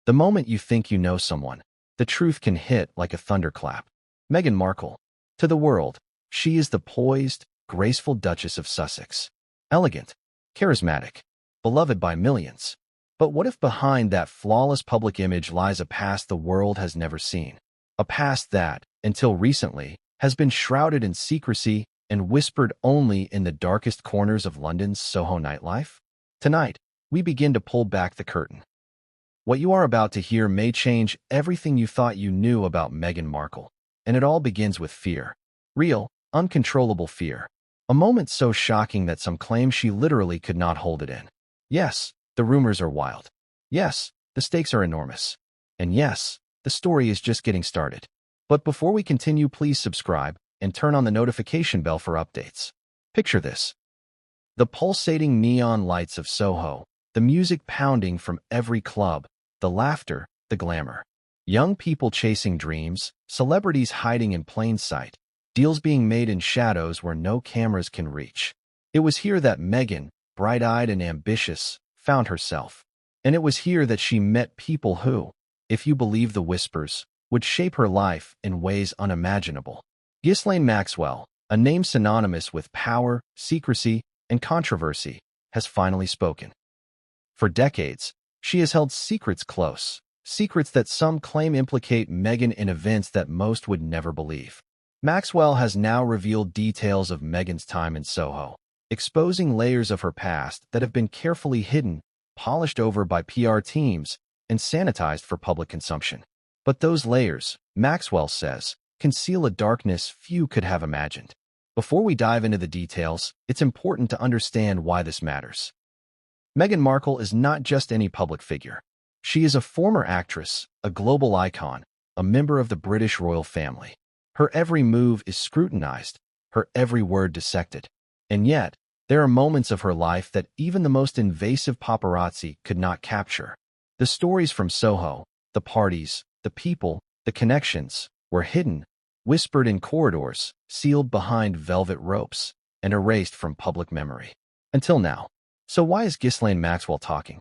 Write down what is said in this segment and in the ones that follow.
The moment you think you know someone, the truth can hit like a thunderclap. Meghan Markle. To the world, she is the poised, graceful Duchess of Sussex. Elegant, charismatic, beloved by millions. But what if behind that flawless public image lies a past the world has never seen? A past that, until recently, has been shrouded in secrecy and whispered only in the darkest corners of London's Soho nightlife? Tonight, we begin to pull back the curtain. What you are about to hear may change everything you thought you knew about Meghan Markle. And it all begins with fear. Real, uncontrollable fear. A moment so shocking that some claim she literally could not hold it in. Yes, the rumors are wild. Yes, the stakes are enormous. And yes, the story is just getting started. But before we continue, please subscribe and turn on the notification bell for updates. Picture this. The pulsating neon lights of Soho, the music pounding from every club, the laughter, the glamour. Young people chasing dreams, celebrities hiding in plain sight, deals being made in shadows where no cameras can reach. It was here that Meghan, bright-eyed and ambitious, found herself. And it was here that she met people who, if you believe the whispers, would shape her life in ways unimaginable. Ghislaine Maxwell, a name synonymous with power, secrecy, and controversy, has finally spoken. For decades, she has held secrets close, secrets that some claim implicate Meghan in events that most would never believe. Maxwell has now revealed details of Meghan's time in Soho, exposing layers of her past that have been carefully hidden, polished over by PR teams, and sanitized for public consumption. But those layers, Maxwell says, conceal a darkness few could have imagined. Before we dive into the details, it's important to understand why this matters. Meghan Markle is not just any public figure. She is a former actress, a global icon, a member of the British royal family. Her every move is scrutinized, her every word dissected. And yet, there are moments of her life that even the most invasive paparazzi could not capture. The stories from Soho, the parties, the people, the connections, were hidden, whispered in corridors, sealed behind velvet ropes, and erased from public memory. Until now. So why is Ghislaine Maxwell talking?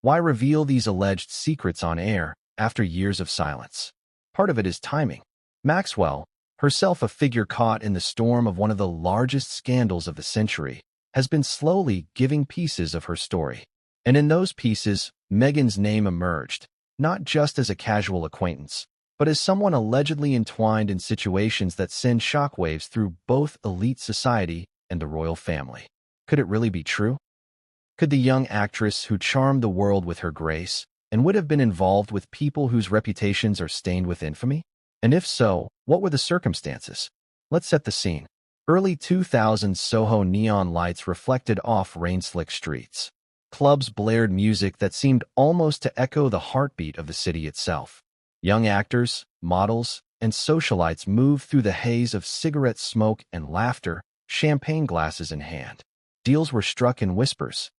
Why reveal these alleged secrets on air after years of silence? Part of it is timing. Maxwell, herself a figure caught in the storm of one of the largest scandals of the century, has been slowly giving pieces of her story. And in those pieces, Meghan's name emerged, not just as a casual acquaintance, but as someone allegedly entwined in situations that send shockwaves through both elite society and the royal family. Could it really be true? Could the young actress who charmed the world with her grace and would have been involved with people whose reputations are stained with infamy? And if so, what were the circumstances? Let's set the scene. Early 2000s Soho neon lights reflected off rain-slick streets. Clubs blared music that seemed almost to echo the heartbeat of the city itself. Young actors, models, and socialites moved through the haze of cigarette smoke and laughter, champagne glasses in hand. Deals were struck in whispers.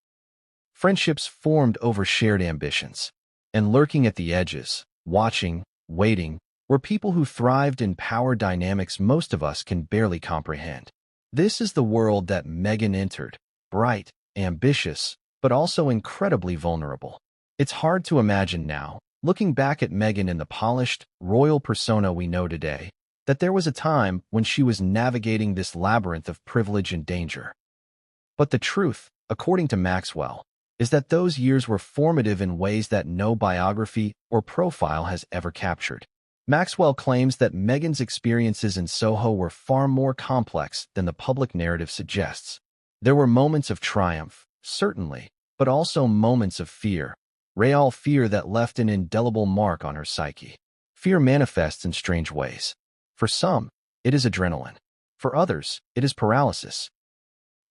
Friendships formed over shared ambitions. And lurking at the edges, watching, waiting, were people who thrived in power dynamics most of us can barely comprehend. This is the world that Meghan entered, bright, ambitious, but also incredibly vulnerable. It's hard to imagine now, looking back at Meghan in the polished, royal persona we know today, that there was a time when she was navigating this labyrinth of privilege and danger. But the truth, according to Maxwell, is that those years were formative in ways that no biography or profile has ever captured. Maxwell claims that Meghan's experiences in Soho were far more complex than the public narrative suggests. There were moments of triumph, certainly, but also moments of fear, real fear that left an indelible mark on her psyche. Fear manifests in strange ways. For some, it is adrenaline. For others, it is paralysis.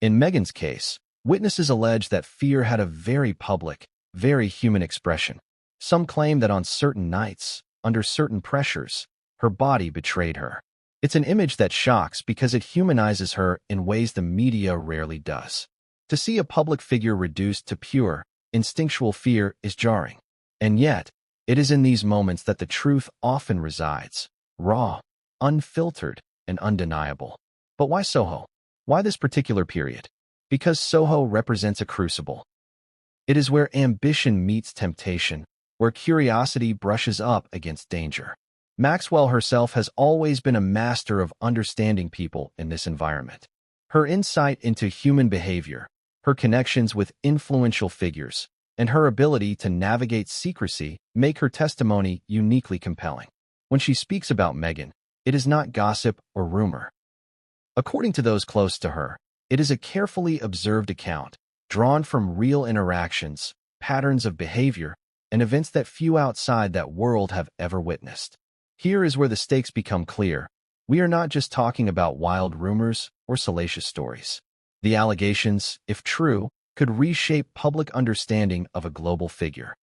In Meghan's case, witnesses allege that fear had a very public, very human expression. Some claim that on certain nights, under certain pressures, her body betrayed her. It's an image that shocks because it humanizes her in ways the media rarely does. To see a public figure reduced to pure, instinctual fear is jarring. And yet, it is in these moments that the truth often resides, raw, unfiltered, and undeniable. But why Soho? Why this particular period? Because Soho represents a crucible. It is where ambition meets temptation, where curiosity brushes up against danger. Maxwell herself has always been a master of understanding people in this environment. Her insight into human behavior, her connections with influential figures, and her ability to navigate secrecy make her testimony uniquely compelling. When she speaks about Meghan, it is not gossip or rumor. According to those close to her, it is a carefully observed account, drawn from real interactions, patterns of behavior, and events that few outside that world have ever witnessed. Here is where the stakes become clear. We are not just talking about wild rumors or salacious stories. The allegations, if true, could reshape public understanding of a global figure.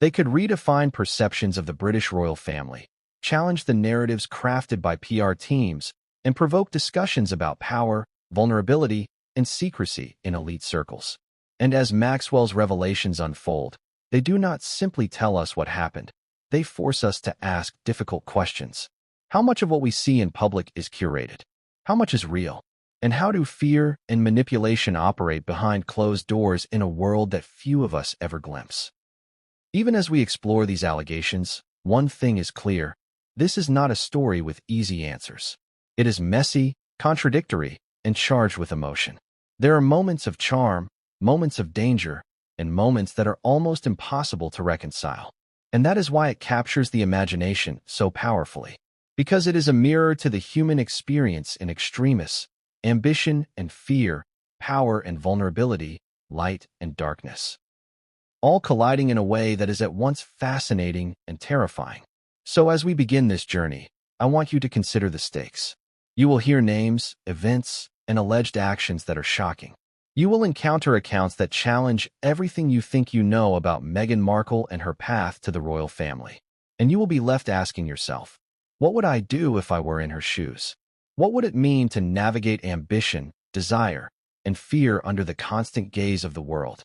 They could redefine perceptions of the British royal family, challenge the narratives crafted by PR teams, and provoke discussions about power, vulnerability, and secrecy in elite circles. And as Maxwell's revelations unfold, they do not simply tell us what happened. They force us to ask difficult questions. How much of what we see in public is curated? How much is real? And how do fear and manipulation operate behind closed doors in a world that few of us ever glimpse? Even as we explore these allegations, one thing is clear. This is not a story with easy answers. It is messy, contradictory, and charged with emotion. There are moments of charm, moments of danger, and moments that are almost impossible to reconcile. And that is why it captures the imagination so powerfully. Because it is a mirror to the human experience in extremis, ambition and fear, power and vulnerability, light and darkness, all colliding in a way that is at once fascinating and terrifying. So as we begin this journey, I want you to consider the stakes. You will hear names, events, and alleged actions that are shocking. You will encounter accounts that challenge everything you think you know about Meghan Markle and her path to the royal family. And you will be left asking yourself, what would I do if I were in her shoes? What would it mean to navigate ambition, desire, and fear under the constant gaze of the world?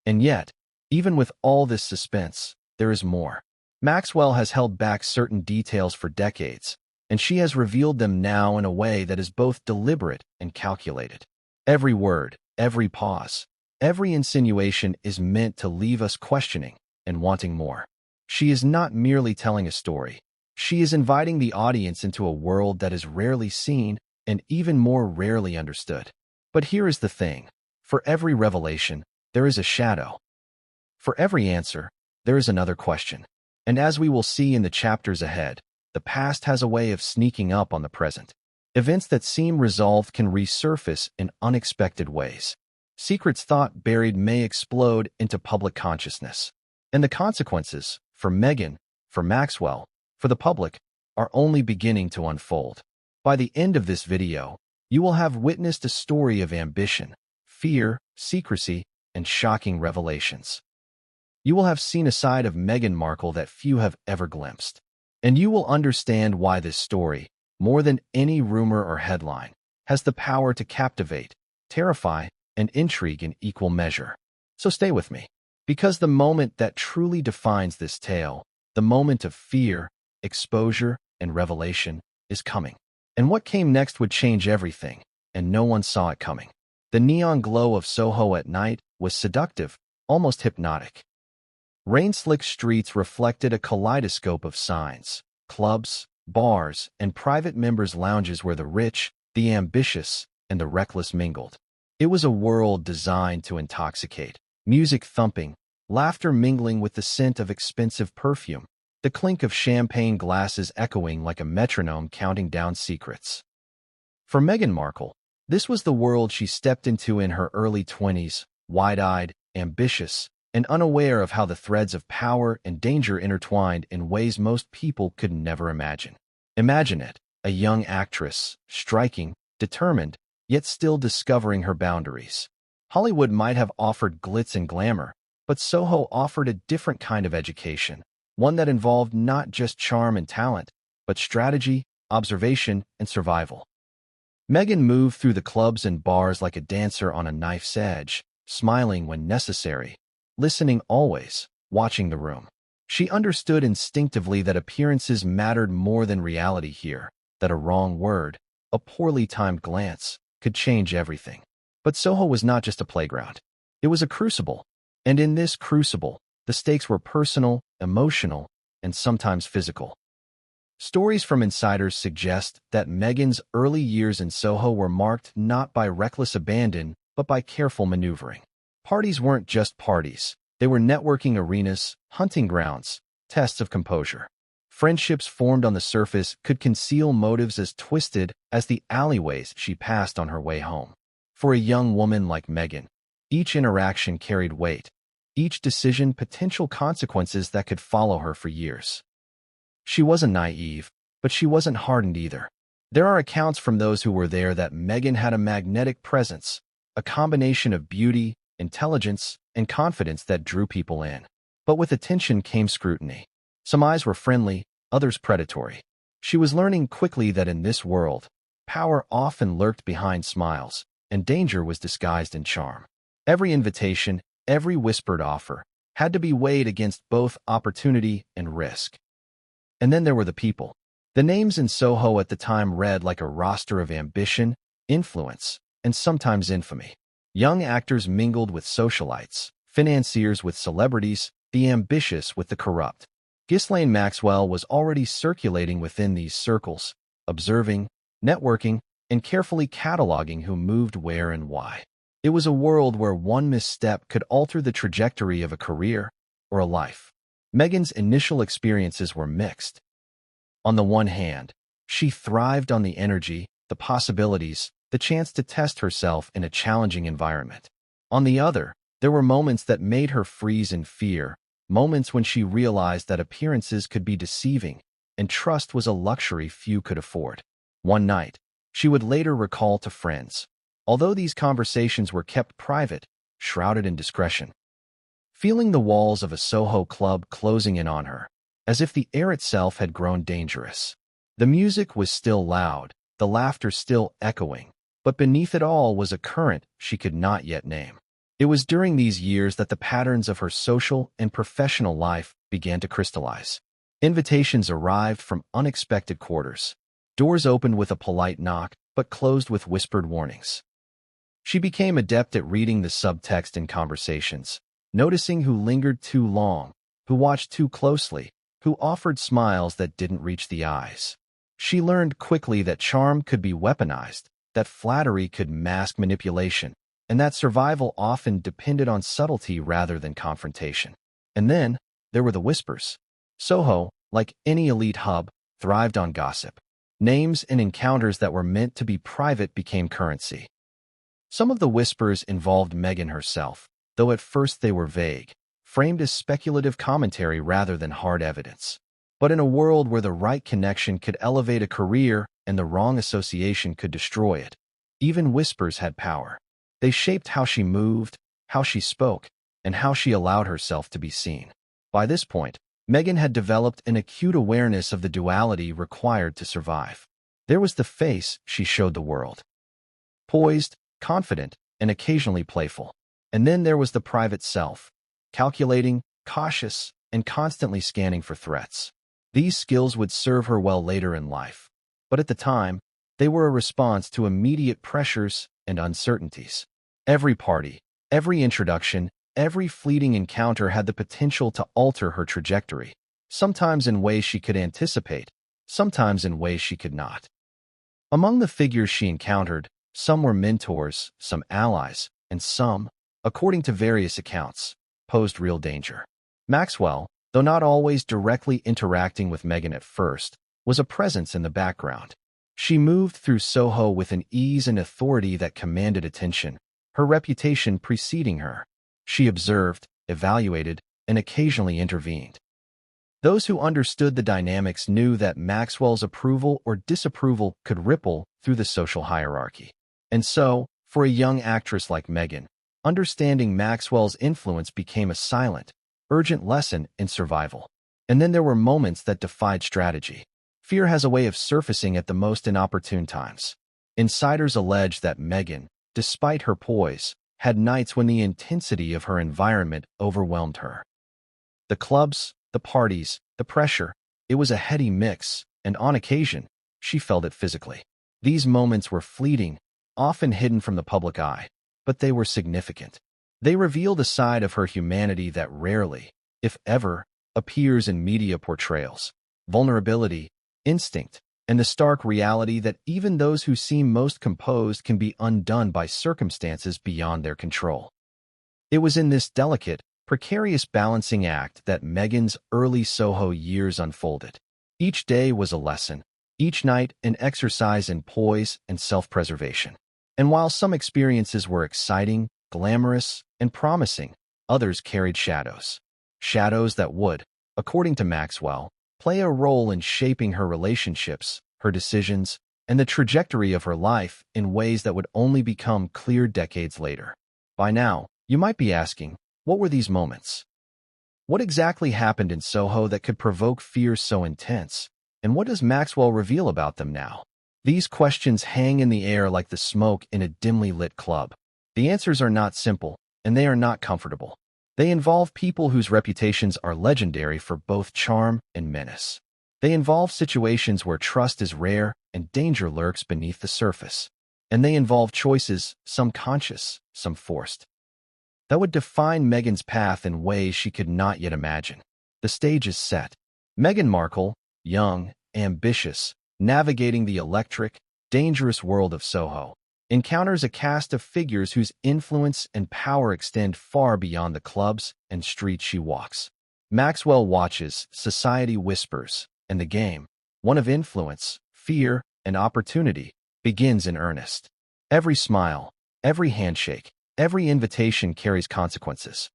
And yet, even with all this suspense, there is more. Maxwell has held back certain details for decades, and she has revealed them now in a way that is both deliberate and calculated. Every word, every pause, every insinuation is meant to leave us questioning and wanting more. She is not merely telling a story. She is inviting the audience into a world that is rarely seen and even more rarely understood. But here is the thing. For every revelation, there is a shadow. For every answer, there is another question. And as we will see in the chapters ahead, the past has a way of sneaking up on the present. Events that seem resolved can resurface in unexpected ways. Secrets thought buried may explode into public consciousness. And the consequences, for Meghan, for Maxwell, for the public, are only beginning to unfold. By the end of this video, you will have witnessed a story of ambition, fear, secrecy, and shocking revelations. You will have seen a side of Meghan Markle that few have ever glimpsed. And you will understand why this story, more than any rumor or headline, has the power to captivate, terrify, and intrigue in equal measure. So stay with me, because the moment that truly defines this tale, the moment of fear, exposure, and revelation, is coming. And what came next would change everything, and no one saw it coming. The neon glow of Soho at night was seductive, almost hypnotic. Rain-slicked streets reflected a kaleidoscope of signs, clubs, bars, and private members' lounges where the rich, the ambitious, and the reckless mingled. It was a world designed to intoxicate, music thumping, laughter mingling with the scent of expensive perfume, the clink of champagne glasses echoing like a metronome counting down secrets. For Meghan Markle, this was the world she stepped into in her early 20s, wide-eyed, ambitious, and unaware of how the threads of power and danger intertwined in ways most people could never imagine. Imagine it, a young actress, striking, determined, yet still discovering her boundaries. Hollywood might have offered glitz and glamour, but Soho offered a different kind of education, one that involved not just charm and talent, but strategy, observation, and survival. Meghan moved through the clubs and bars like a dancer on a knife's edge, smiling when necessary, listening always, watching the room. She understood instinctively that appearances mattered more than reality here, that a wrong word, a poorly timed glance, could change everything. But Soho was not just a playground. It was a crucible. And in this crucible, The stakes were personal, emotional, and sometimes physical. Stories from insiders suggest that Meghan's early years in Soho were marked not by reckless abandon, but by careful maneuvering. Parties weren't just parties. They were networking arenas, hunting grounds, tests of composure. Friendships formed on the surface could conceal motives as twisted as the alleyways she passed on her way home. For a young woman like Meghan, each interaction carried weight, each decision potential consequences that could follow her for years. She wasn't naive, but she wasn't hardened either. There are accounts from those who were there that Meghan had a magnetic presence, a combination of beauty, intelligence, and confidence that drew people in. But with attention came scrutiny. Some eyes were friendly, others predatory. She was learning quickly that in this world, power often lurked behind smiles, and danger was disguised in charm. Every invitation, every whispered offer, had to be weighed against both opportunity and risk. And then there were the people. The names in Soho at the time read like a roster of ambition, influence, and sometimes infamy. Young actors mingled with socialites, financiers with celebrities, the ambitious with the corrupt. Ghislaine Maxwell was already circulating within these circles, observing, networking, and carefully cataloging who moved where and why. It was a world where one misstep could alter the trajectory of a career or a life. Meghan's initial experiences were mixed. On the one hand, she thrived on the energy, the possibilities, the chance to test herself in a challenging environment. On the other, there were moments that made her freeze in fear, moments when she realized that appearances could be deceiving, and trust was a luxury few could afford. One night, she would later recall to friends, although these conversations were kept private, shrouded in discretion. Feeling the walls of a Soho club closing in on her, as if the air itself had grown dangerous. The music was still loud, the laughter still echoing, but beneath it all was a current she could not yet name. It was during these years that the patterns of her social and professional life began to crystallize. Invitations arrived from unexpected quarters. Doors opened with a polite knock, but closed with whispered warnings. She became adept at reading the subtext in conversations, noticing who lingered too long, who watched too closely, who offered smiles that didn't reach the eyes. She learned quickly that charm could be weaponized, that flattery could mask manipulation, and that survival often depended on subtlety rather than confrontation. And then, there were the whispers. Soho, like any elite hub, thrived on gossip. Names and encounters that were meant to be private became currency. Some of the whispers involved Meghan herself, though at first they were vague, framed as speculative commentary rather than hard evidence. But in a world where the right connection could elevate a career and the wrong association could destroy it, even whispers had power. They shaped how she moved, how she spoke, and how she allowed herself to be seen. By this point, Meghan had developed an acute awareness of the duality required to survive. There was the face she showed the world, poised, confident, and occasionally playful. And then there was the private self, calculating, cautious, and constantly scanning for threats. These skills would serve her well later in life, but at the time, they were a response to immediate pressures and uncertainties. Every party, every introduction, every fleeting encounter had the potential to alter her trajectory, sometimes in ways she could anticipate, sometimes in ways she could not. Among the figures she encountered, some were mentors, some allies, and some, according to various accounts, posed real danger. Maxwell, though not always directly interacting with Meghan at first, was a presence in the background. She moved through Soho with an ease and authority that commanded attention, her reputation preceding her. She observed, evaluated, and occasionally intervened. Those who understood the dynamics knew that Maxwell's approval or disapproval could ripple through the social hierarchy. And so, for a young actress like Meghan, understanding Maxwell's influence became a silent, urgent lesson in survival. And then there were moments that defied strategy. Fear has a way of surfacing at the most inopportune times. Insiders allege that Meghan, despite her poise, had nights when the intensity of her environment overwhelmed her. The clubs, the parties, the pressure, it was a heady mix, and on occasion, she felt it physically. These moments were fleeting, often hidden from the public eye, but they were significant. They revealed a side of her humanity that rarely, if ever, appears in media portrayals. Vulnerability, instinct, and the stark reality that even those who seem most composed can be undone by circumstances beyond their control. It was in this delicate, precarious balancing act that Meghan's early Soho years unfolded. Each day was a lesson, each night an exercise in poise and self-preservation. And while some experiences were exciting, glamorous, and promising, others carried shadows. Shadows that would, according to Maxwell, play a role in shaping her relationships, her decisions, and the trajectory of her life in ways that would only become clear decades later. By now, you might be asking, what were these moments? What exactly happened in Soho that could provoke fears so intense? And what does Maxwell reveal about them now? These questions hang in the air like the smoke in a dimly lit club. The answers are not simple, and they are not comfortable. They involve people whose reputations are legendary for both charm and menace. They involve situations where trust is rare and danger lurks beneath the surface. And they involve choices, some conscious, some forced, that would define Meghan's path in ways she could not yet imagine. The stage is set. Meghan Markle, young, ambitious, navigating the electric, dangerous world of Soho, encounters a cast of figures whose influence and power extend far beyond the clubs and streets she walks. Maxwell watches, society whispers, and the game, one of influence, fear, and opportunity, begins in earnest. Every smile, every handshake, every invitation carries consequences.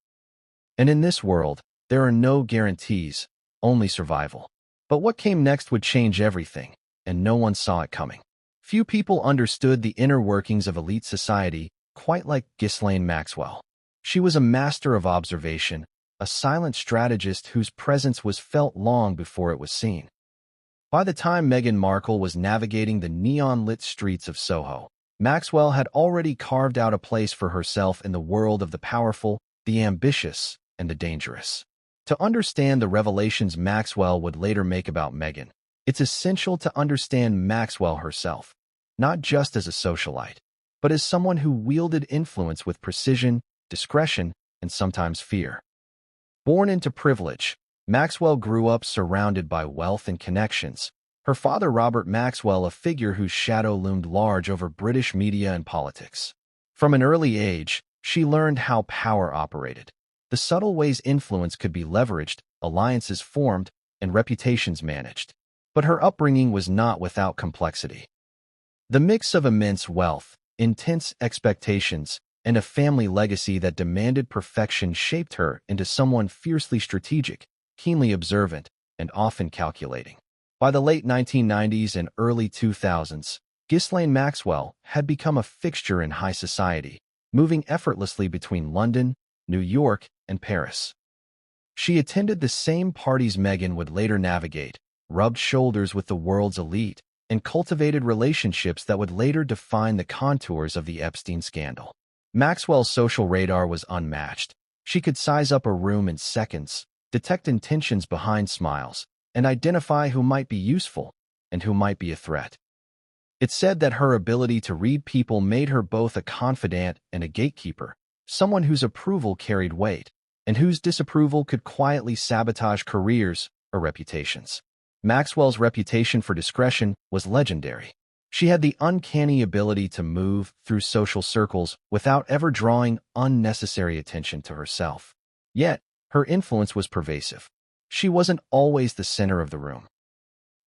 And in this world, there are no guarantees, only survival. But what came next would change everything, and no one saw it coming. Few people understood the inner workings of elite society quite like Ghislaine Maxwell. She was a master of observation, a silent strategist whose presence was felt long before it was seen. By the time Meghan Markle was navigating the neon-lit streets of Soho, Maxwell had already carved out a place for herself in the world of the powerful, the ambitious, and the dangerous. To understand the revelations Maxwell would later make about Meghan, it's essential to understand Maxwell herself, not just as a socialite, but as someone who wielded influence with precision, discretion, and sometimes fear. Born into privilege, Maxwell grew up surrounded by wealth and connections. Her father, Robert Maxwell, a figure whose shadow loomed large over British media and politics. From an early age, she learned how power operated, the subtle ways influence could be leveraged, alliances formed, and reputations managed. But her upbringing was not without complexity. The mix of immense wealth, intense expectations, and a family legacy that demanded perfection shaped her into someone fiercely strategic, keenly observant, and often calculating. By the late 1990s and early 2000s, Ghislaine Maxwell had become a fixture in high society, moving effortlessly between London, New York, and Paris. She attended the same parties Meghan would later navigate, rubbed shoulders with the world's elite, and cultivated relationships that would later define the contours of the Epstein scandal. Maxwell's social radar was unmatched. She could size up a room in seconds, detect intentions behind smiles, and identify who might be useful and who might be a threat. It's said that her ability to read people made her both a confidant and a gatekeeper, someone whose approval carried weight, and whose disapproval could quietly sabotage careers or reputations. Maxwell's reputation for discretion was legendary. She had the uncanny ability to move through social circles without ever drawing unnecessary attention to herself. Yet, her influence was pervasive. She wasn't always the center of the room.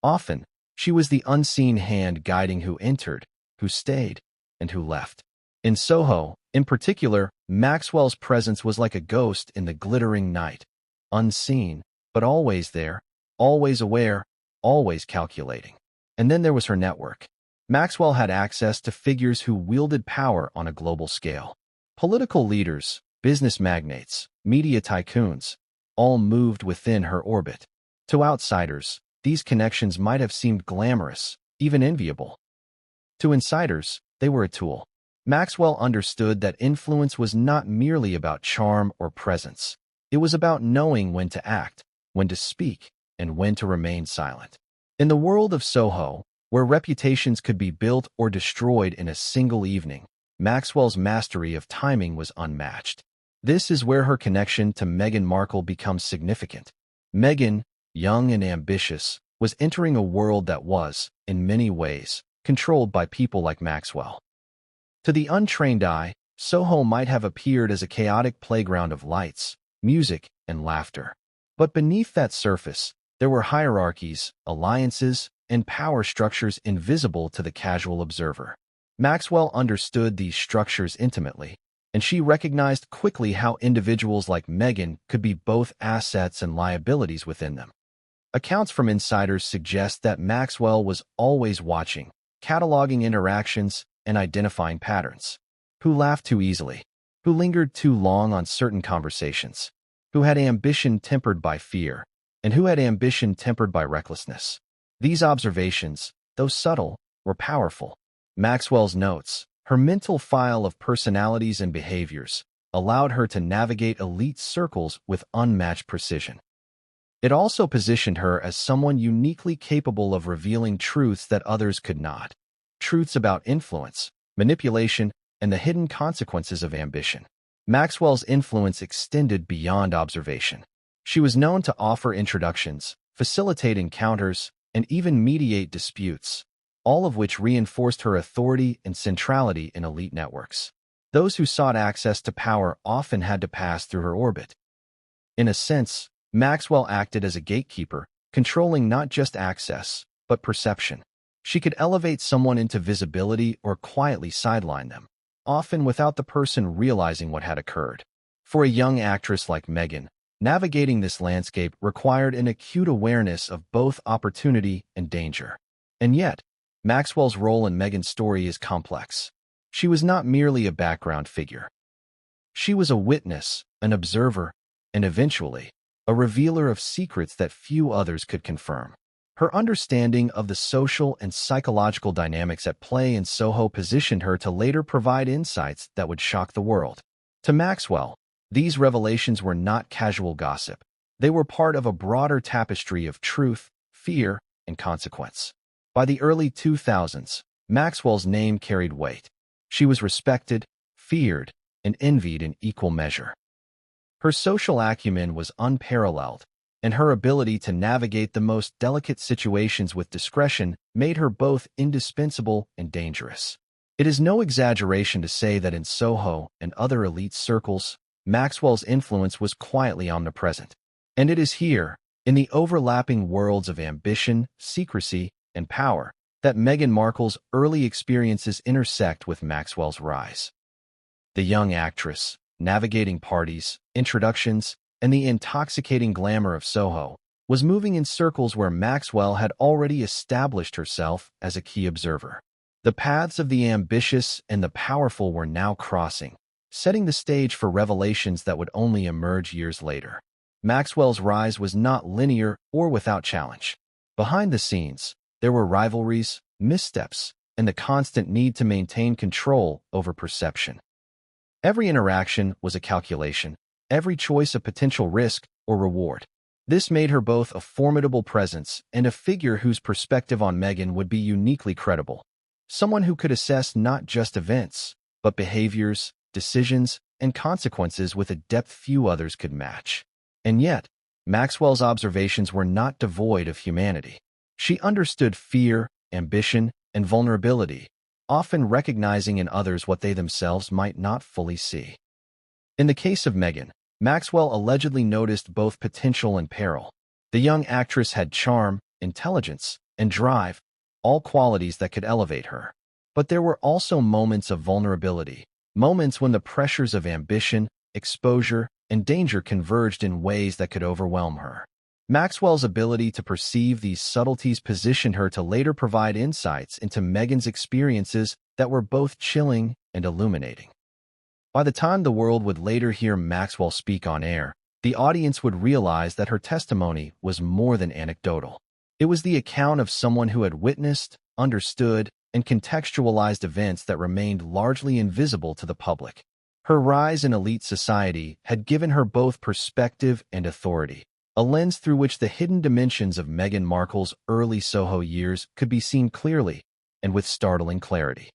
Often, she was the unseen hand guiding who entered, who stayed, and who left. In Soho, in particular, Maxwell's presence was like a ghost in the glittering night, unseen, but always there, always aware, always calculating. And then there was her network. Maxwell had access to figures who wielded power on a global scale. Political leaders, business magnates, media tycoons, all moved within her orbit. To outsiders, these connections might have seemed glamorous, even enviable. To insiders, they were a tool. Maxwell understood that influence was not merely about charm or presence. It was about knowing when to act, when to speak, and when to remain silent. In the world of Soho, where reputations could be built or destroyed in a single evening, Maxwell's mastery of timing was unmatched. This is where her connection to Meghan Markle becomes significant. Meghan, young and ambitious, was entering a world that was, in many ways, controlled by people like Maxwell. To the untrained eye, Soho might have appeared as a chaotic playground of lights, music, and laughter. But beneath that surface, there were hierarchies, alliances, and power structures invisible to the casual observer. Maxwell understood these structures intimately, and she recognized quickly how individuals like Meghan could be both assets and liabilities within them. Accounts from insiders suggest that Maxwell was always watching, cataloging interactions, and identifying patterns. Who laughed too easily? Who lingered too long on certain conversations? Who had ambition tempered by fear? And who had ambition tempered by recklessness? These observations, though subtle, were powerful. Maxwell's notes, her mental file of personalities and behaviors, allowed her to navigate elite circles with unmatched precision. It also positioned her as someone uniquely capable of revealing truths that others could not. Truths about influence, manipulation, and the hidden consequences of ambition. Maxwell's influence extended beyond observation. She was known to offer introductions, facilitate encounters, and even mediate disputes, all of which reinforced her authority and centrality in elite networks. Those who sought access to power often had to pass through her orbit. In a sense, Maxwell acted as a gatekeeper, controlling not just access, but perception. She could elevate someone into visibility or quietly sideline them, often without the person realizing what had occurred. For a young actress like Meghan, navigating this landscape required an acute awareness of both opportunity and danger. And yet, Maxwell's role in Meghan's story is complex. She was not merely a background figure. She was a witness, an observer, and eventually, a revealer of secrets that few others could confirm. Her understanding of the social and psychological dynamics at play in Soho positioned her to later provide insights that would shock the world. To Maxwell, these revelations were not casual gossip. They were part of a broader tapestry of truth, fear, and consequence. By the early 2000s, Maxwell's name carried weight. She was respected, feared, and envied in equal measure. Her social acumen was unparalleled, and her ability to navigate the most delicate situations with discretion made her both indispensable and dangerous. It is no exaggeration to say that in Soho and other elite circles, Maxwell's influence was quietly omnipresent. And it is here, in the overlapping worlds of ambition, secrecy, and power, that Meghan Markle's early experiences intersect with Maxwell's rise. The young actress, navigating parties, introductions, and the intoxicating glamour of Soho, was moving in circles where Maxwell had already established herself as a key observer. The paths of the ambitious and the powerful were now crossing, setting the stage for revelations that would only emerge years later. Maxwell's rise was not linear or without challenge. Behind the scenes, there were rivalries, missteps, and the constant need to maintain control over perception. Every interaction was a calculation, every choice a potential risk or reward. This made her both a formidable presence and a figure whose perspective on Meghan would be uniquely credible. Someone who could assess not just events, but behaviors, decisions, and consequences with a depth few others could match. And yet, Maxwell's observations were not devoid of humanity. She understood fear, ambition, and vulnerability, often recognizing in others what they themselves might not fully see. In the case of Meghan, Maxwell allegedly noticed both potential and peril. The young actress had charm, intelligence, and drive, all qualities that could elevate her. But there were also moments of vulnerability, moments when the pressures of ambition, exposure, and danger converged in ways that could overwhelm her. Maxwell's ability to perceive these subtleties positioned her to later provide insights into Meghan's experiences that were both chilling and illuminating. By the time the world would later hear Maxwell speak on air, the audience would realize that her testimony was more than anecdotal. It was the account of someone who had witnessed, understood, and contextualized events that remained largely invisible to the public. Her rise in elite society had given her both perspective and authority, a lens through which the hidden dimensions of Meghan Markle's early Soho years could be seen clearly and with startling clarity.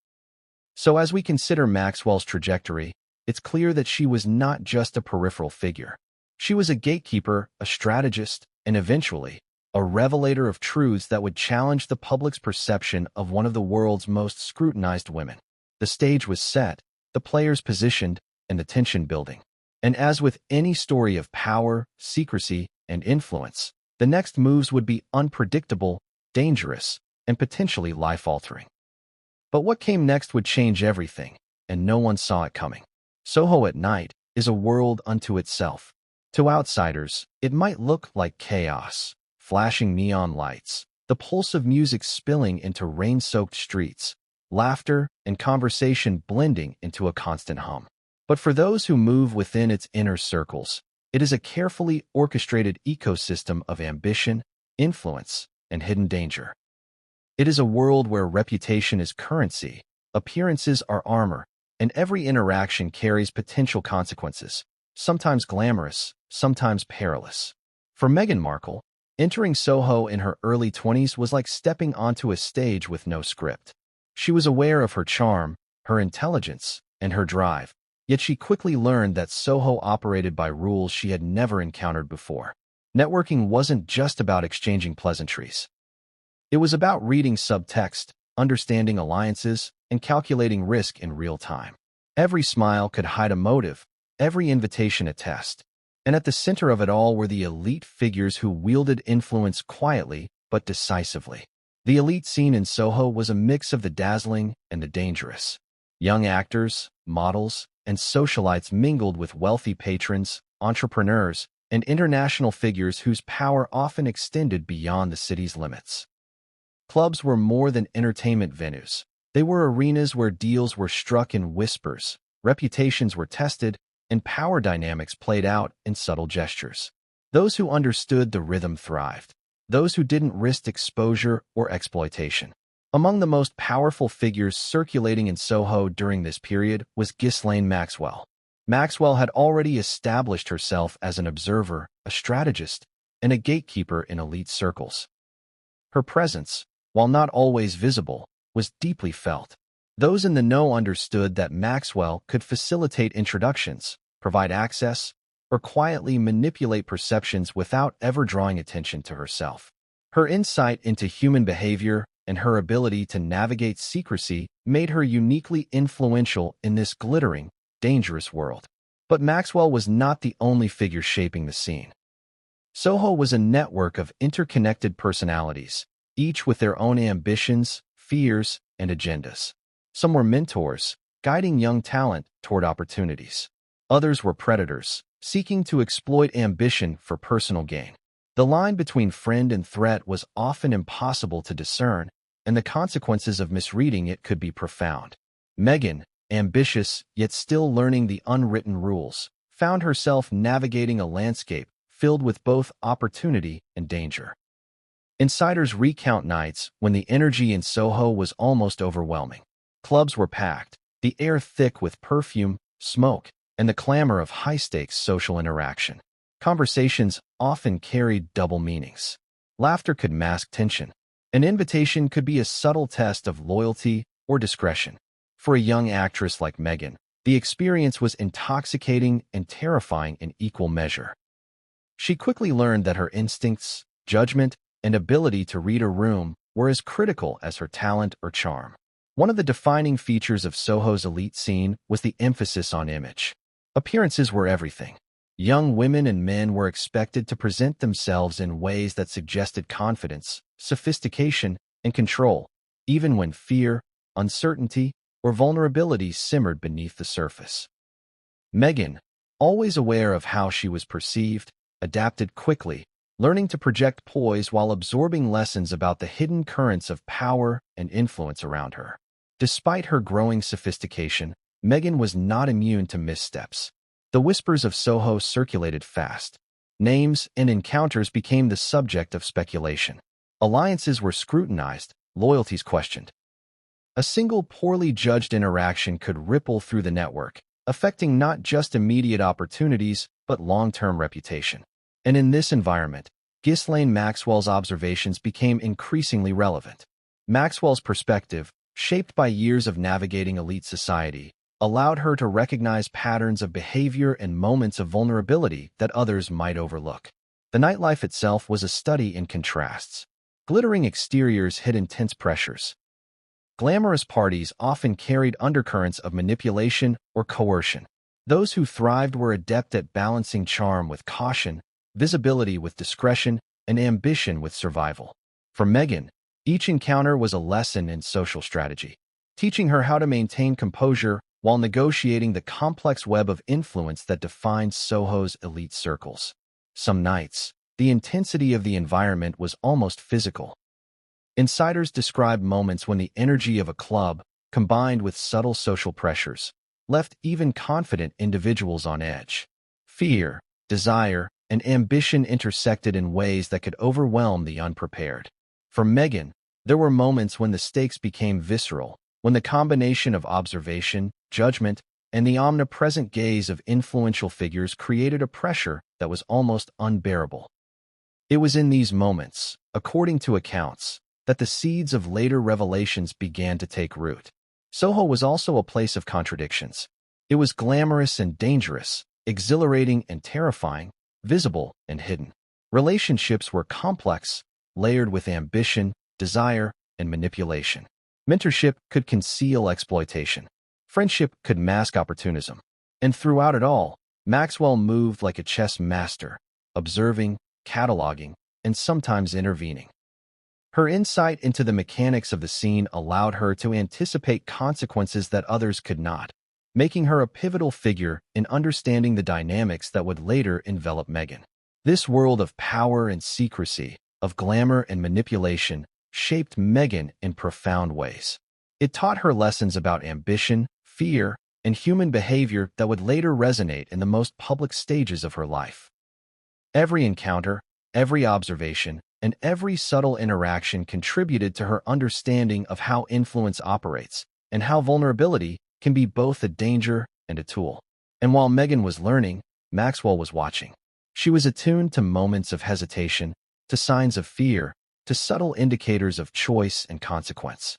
So as we consider Maxwell's trajectory, it's clear that she was not just a peripheral figure. She was a gatekeeper, a strategist, and eventually, a revelator of truths that would challenge the public's perception of one of the world's most scrutinized women. The stage was set, the players positioned, and the tension building. And as with any story of power, secrecy, and influence, the next moves would be unpredictable, dangerous, and potentially life-altering. But what came next would change everything, and no one saw it coming. Soho at night is a world unto itself. To outsiders, it might look like chaos, flashing neon lights, the pulse of music spilling into rain-soaked streets, laughter and conversation blending into a constant hum. But for those who move within its inner circles, it is a carefully orchestrated ecosystem of ambition, influence, and hidden danger. It is a world where reputation is currency, appearances are armor, and every interaction carries potential consequences, sometimes glamorous, sometimes perilous. For Meghan Markle, entering Soho in her early 20s was like stepping onto a stage with no script. She was aware of her charm, her intelligence, and her drive, yet she quickly learned that Soho operated by rules she had never encountered before. Networking wasn't just about exchanging pleasantries. It was about reading subtext, understanding alliances, and calculating risk in real time. Every smile could hide a motive, every invitation a test. And at the center of it all were the elite figures who wielded influence quietly but decisively. The elite scene in Soho was a mix of the dazzling and the dangerous. Young actors, models, and socialites mingled with wealthy patrons, entrepreneurs, and international figures whose power often extended beyond the city's limits. Clubs were more than entertainment venues. They were arenas where deals were struck in whispers, reputations were tested, and power dynamics played out in subtle gestures. Those who understood the rhythm thrived. Those who didn't risked exposure or exploitation. Among the most powerful figures circulating in Soho during this period was Ghislaine Maxwell. Maxwell had already established herself as an observer, a strategist, and a gatekeeper in elite circles. Her presence, while not always visible, was deeply felt. Those in the know understood that Maxwell could facilitate introductions, provide access, or quietly manipulate perceptions without ever drawing attention to herself. Her insight into human behavior and her ability to navigate secrecy made her uniquely influential in this glittering, dangerous world. But Maxwell was not the only figure shaping the scene. Soho was a network of interconnected personalities, each with their own ambitions, fears, and agendas. Some were mentors, guiding young talent toward opportunities. Others were predators, seeking to exploit ambition for personal gain. The line between friend and threat was often impossible to discern, and the consequences of misreading it could be profound. Meghan, ambitious yet still learning the unwritten rules, found herself navigating a landscape filled with both opportunity and danger. Insiders recount nights when the energy in Soho was almost overwhelming. Clubs were packed, the air thick with perfume, smoke, and the clamor of high-stakes social interaction. Conversations often carried double meanings. Laughter could mask tension. An invitation could be a subtle test of loyalty or discretion. For a young actress like Meghan, the experience was intoxicating and terrifying in equal measure. She quickly learned that her instincts, judgment, and ability to read a room were as critical as her talent or charm. One of the defining features of Soho's elite scene was the emphasis on image. Appearances were everything. Young women and men were expected to present themselves in ways that suggested confidence, sophistication, and control, even when fear, uncertainty, or vulnerability simmered beneath the surface. Meghan, always aware of how she was perceived, adapted quickly, learning to project poise while absorbing lessons about the hidden currents of power and influence around her. Despite her growing sophistication, Meghan was not immune to missteps. The whispers of Soho circulated fast. Names and encounters became the subject of speculation. Alliances were scrutinized, loyalties questioned. A single poorly judged interaction could ripple through the network, affecting not just immediate opportunities but long-term reputation. And in this environment, Ghislaine Maxwell's observations became increasingly relevant. Maxwell's perspective, shaped by years of navigating elite society, allowed her to recognize patterns of behavior and moments of vulnerability that others might overlook. The nightlife itself was a study in contrasts. Glittering exteriors hid intense pressures. Glamorous parties often carried undercurrents of manipulation or coercion. Those who thrived were adept at balancing charm with caution, visibility with discretion, and ambition with survival. For Meghan, each encounter was a lesson in social strategy, teaching her how to maintain composure while negotiating the complex web of influence that defined Soho's elite circles. Some nights, the intensity of the environment was almost physical. Insiders describe moments when the energy of a club, combined with subtle social pressures, left even confident individuals on edge. Fear, desire, and ambition intersected in ways that could overwhelm the unprepared. For Meghan, there were moments when the stakes became visceral, when the combination of observation, judgment, and the omnipresent gaze of influential figures created a pressure that was almost unbearable. It was in these moments, according to accounts, that the seeds of later revelations began to take root. Soho was also a place of contradictions. It was glamorous and dangerous, exhilarating and terrifying, visible and hidden. Relationships were complex, layered with ambition, desire, and manipulation. Mentorship could conceal exploitation. Friendship could mask opportunism. And throughout it all, Maxwell moved like a chess master, observing, cataloging, and sometimes intervening. Her insight into the mechanics of the scene allowed her to anticipate consequences that others could not, making her a pivotal figure in understanding the dynamics that would later envelop Meghan. This world of power and secrecy, of glamour and manipulation, shaped Meghan in profound ways. It taught her lessons about ambition, fear, and human behavior that would later resonate in the most public stages of her life. Every encounter, every observation, and every subtle interaction contributed to her understanding of how influence operates and how vulnerability can be both a danger and a tool. And while Meghan was learning, Maxwell was watching. She was attuned to moments of hesitation, to signs of fear, to subtle indicators of choice and consequence.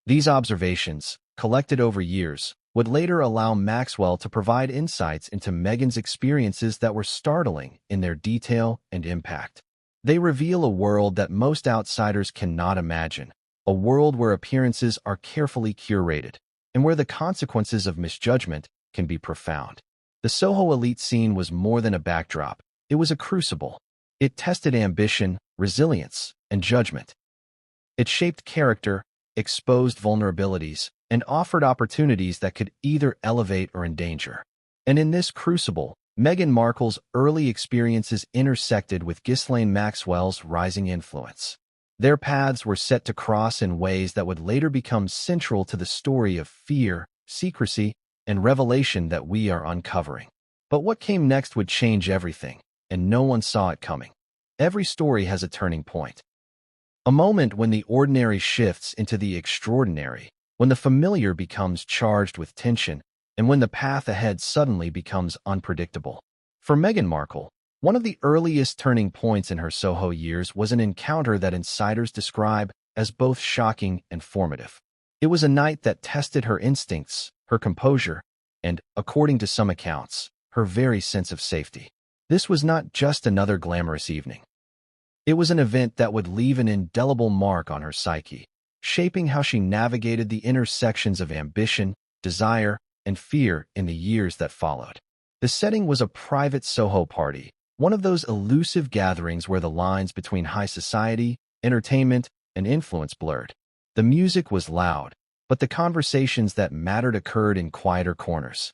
These observations, collected over years, would later allow Maxwell to provide insights into Meghan's experiences that were startling in their detail and impact. They reveal a world that most outsiders cannot imagine, a world where appearances are carefully curated, and where the consequences of misjudgment can be profound. The Soho elite scene was more than a backdrop. It was a crucible. It tested ambition, resilience, and judgment. It shaped character, exposed vulnerabilities, and offered opportunities that could either elevate or endanger. And in this crucible, Meghan Markle's early experiences intersected with Ghislaine Maxwell's rising influence. Their paths were set to cross in ways that would later become central to the story of fear, secrecy, and revelation that we are uncovering. But what came next would change everything, and no one saw it coming. Every story has a turning point. A moment when the ordinary shifts into the extraordinary, when the familiar becomes charged with tension, and when the path ahead suddenly becomes unpredictable. For Meghan Markle, one of the earliest turning points in her Soho years was an encounter that insiders describe as both shocking and formative. It was a night that tested her instincts, her composure, and, according to some accounts, her very sense of safety. This was not just another glamorous evening. It was an event that would leave an indelible mark on her psyche, shaping how she navigated the intersections of ambition, desire, and fear in the years that followed. The setting was a private Soho party, one of those elusive gatherings where the lines between high society, entertainment, and influence blurred. The music was loud, but the conversations that mattered occurred in quieter corners.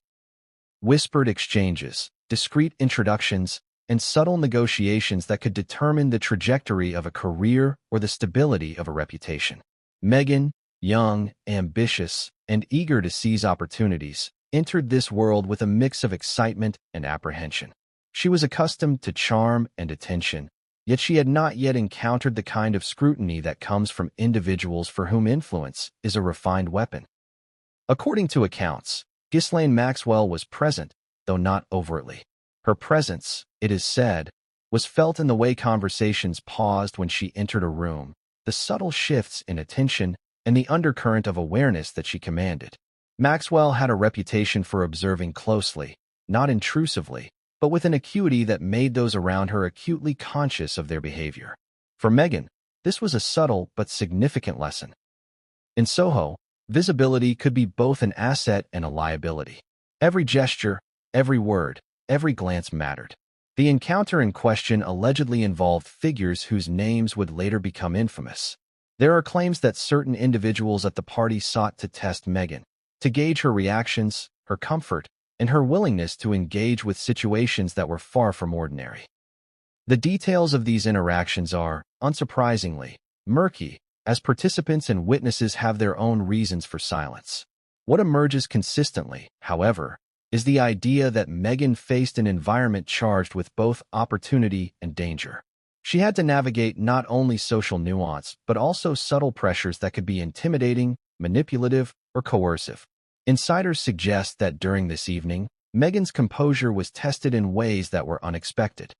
Whispered exchanges, discreet introductions, and subtle negotiations that could determine the trajectory of a career or the stability of a reputation. Meghan, young, ambitious, and eager to seize opportunities, entered this world with a mix of excitement and apprehension. She was accustomed to charm and attention, yet she had not yet encountered the kind of scrutiny that comes from individuals for whom influence is a refined weapon. According to accounts, Ghislaine Maxwell was present, though not overtly. Her presence, it is said, was felt in the way conversations paused when she entered a room, the subtle shifts in attention, and the undercurrent of awareness that she commanded. Maxwell had a reputation for observing closely, not intrusively, but with an acuity that made those around her acutely conscious of their behavior. For Meghan, this was a subtle but significant lesson. In Soho, visibility could be both an asset and a liability. Every gesture, every word, every glance mattered. The encounter in question allegedly involved figures whose names would later become infamous. There are claims that certain individuals at the party sought to test Meghan, to gauge her reactions, her comfort, and her willingness to engage with situations that were far from ordinary. The details of these interactions are, unsurprisingly, murky, as participants and witnesses have their own reasons for silence. What emerges consistently, however, is the idea that Meghan faced an environment charged with both opportunity and danger. She had to navigate not only social nuance, but also subtle pressures that could be intimidating, manipulative, or coercive. Insiders suggest that during this evening, Meghan's composure was tested in ways that were unexpected.